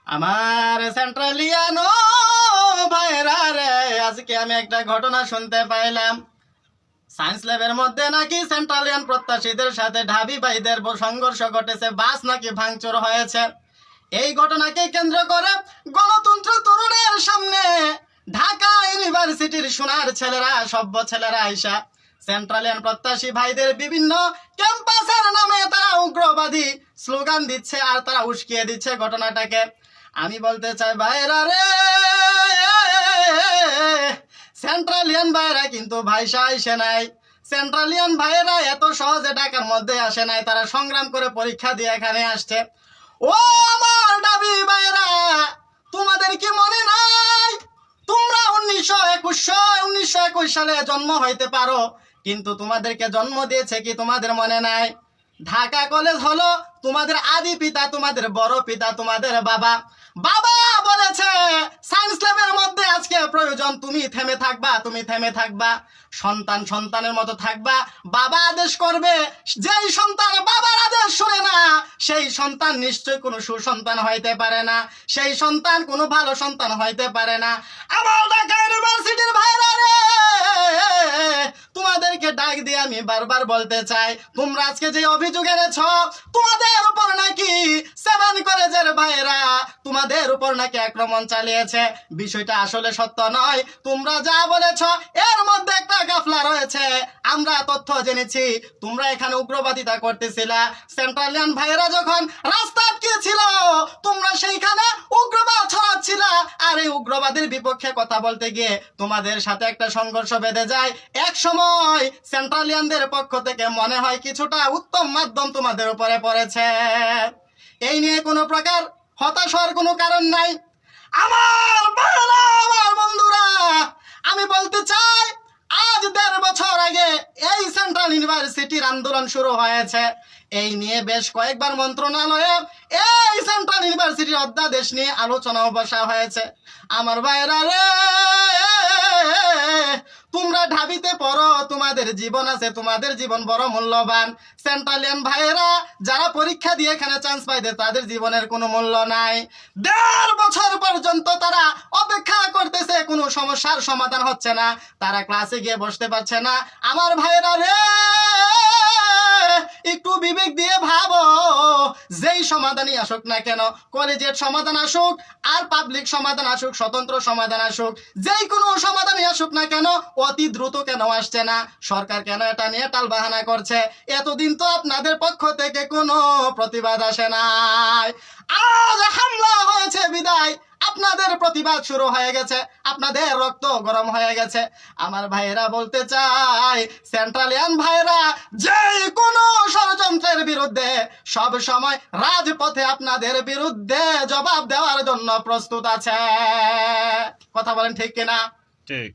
আমার সেন্ট্রালিয়ানো ভাইরা রে, আজকে আমি একটা ঘটনা শুনতে পাইলাম। সায়েন্স ল্যাবের মধ্যে নাকি সেন্ট্রালিয়ান প্রত্যাশীদের সাথে ঢাবি ভাইদের সংঘর্ষ ঘটেছে, বাস নাকি ভাঙচুর হয়েছে। এই ঘটনাকে কেন্দ্র করে গণতন্ত্র তরুণের সামনে ঢাকা ইউনিভার্সিটির সোনার ছেলেরা, সভ্য ছেলেরা আইসা সেন্ট্রালিয়ান প্রত্যাশী ভাইদের বিভিন্ন ক্যাম্পাসের নামে তারা উগ্রবাদী স্লোগান দিচ্ছে আর তারা উস্কিয়ে দিচ্ছে ঘটনাটাকে। আমি বলতে চাই ভাইরা রে, সেন্ট্রালিয়ান ভাইরা কিন্তু ভাইসা আইসে নাই। সেন্ট্রালিয়ান ভাইরা এত সহজে ঢাকার মধ্যে আসে নাই, তারা সংগ্রাম করে পরীক্ষা দিয়ে এখানে আসছে। ও আমার দাবি ভাইরা, তোমাদের কি মনে নাই তোমরা 1921 সালে জন্ম হইতে পারো, কিন্তু তোমাদেরকে জন্ম দিয়েছে কি তোমাদের মনে নাই? ঢাকা কলেজ হলো তোমাদের আদি পিতা, তোমাদের বড় পিতা, তোমাদের বাবা। বাবা বলেছে সায়েন্স ল্যাবের মধ্যে আজকে প্রয়োজন, তুমি থেমে থাকবা, তুমি থেমে থাকবা, সন্তান সন্তানের মতো থাকবা। বাবা আদেশ করবে, যেই সন্তান বাবার আদেশ শুনে না সেই সন্তান নিশ্চয় কোনো সুসন্তান হইতে পারে না, সেই সন্তান কোনো ভালো সন্তান হইতে পারে না। আমার ঢাকা ইউনিভার্সিটির ভাইরা রে, তোমাদেরকে ডাক দিয়ে আমি বারবার বলতে চাই, তোমরা আজকে যে অভিযোগ এনেছ তোমাদের উপর নাকি 7 কলেজের ভাইরা তোমাদের উপর নাকি আক্রমণ চালিয়েছে, বিষয়টা আসলে সত্য নয়। তোমরা যা বলেছ এর মধ্যে একটা গাফলা রয়েছে। আমরা তথ্য জেনেছি তোমরা এখানে উগ্রবাদিতা করতেছিলা। সেন্ট্রালিয়ান ভাইরা যখন রাস্তা আটকেছিল তোমরা সেইখানে উগ্রবাদ ছড়াচ্ছিলা, আর এই উগ্রবাদের বিপক্ষে কথা বলতে গিয়ে তোমাদের সাথে একটা সংঘর্ষ বেঁধে যায়। এক সময় সেন্ট্রালিয়ানদের পক্ষ থেকে মনে হয় কিছুটা উত্তম মাধ্যম তোমাদের উপরে পড়েছে। এই নিয়ে কোনো প্রকার হতাশ হওয়ার কোনো কারণ নাই। আমার ভাইরা, আমার বন্ধুরা, আমি বলতে চাই আজ 1.5 বছর আগে এই সেন্ট্রাল ইউনিভার্সিটির আন্দোলন শুরু হয়েছে। এই নিয়ে বেশ কয়েকবার মন্ত্রণালয়ে এই সেন্ট্রাল ইউনিভার্সিটির অধ্যাদেশ নিয়ে আলোচনাও বসা হয়েছে। আমার ভাইরা রে, তোমরা ঢাবিতে পড়ো, তোমাদের জীবন আছে, তোমাদের জীবন বড় মূল্যবান। সেন্ট্রালিয়ান ভাইরা যারা পরীক্ষা দিয়ে এখানে চান্স পাইছে তাদের জীবনের কোনো মূল্য নাই। 1.5 বছর পর্যন্ত তারা অপেক্ষা করতেছে, কোনো সমস্যার সমাধান হচ্ছে না, তারা ক্লাসে গিয়ে বসতে পারছে না। আমার ভাইরা রে, একটু বিবেক দিয়ে ভাবো, যেই সমাধানই আসুক না কেন, কলেজের সমাধান আসুক আর পাবলিক সমাধান আসুক, স্বতন্ত্র সমাধান আসুক, যেই কোনো সমাধানই আসুক না কেন, অতি দ্রুত কেন আসছে না? সরকার কেন এটা নিয়ে টালবাহানা করছে? এতদিন তো আপনাদের পক্ষ থেকে কোনো প্রতিবাদ আসে নাই। আজ হামলা হয়েছে বিদায় আপনাদের প্রতিবাদ শুরু হয়ে গেছে, আপনাদের রক্ত গরম হয়ে গেছে। আমার ভাইয়েরা বলতে চাই, সেন্ট্রালিয়ান ভাইরা যে কোনো ষড়যন্ত্রের বিরুদ্ধে সব সময় রাজপথে আপনাদের বিরুদ্ধে জবাব দেওয়ার জন্য প্রস্তুত আছে। কথা বলেন ঠিক কিনা? ঠিক।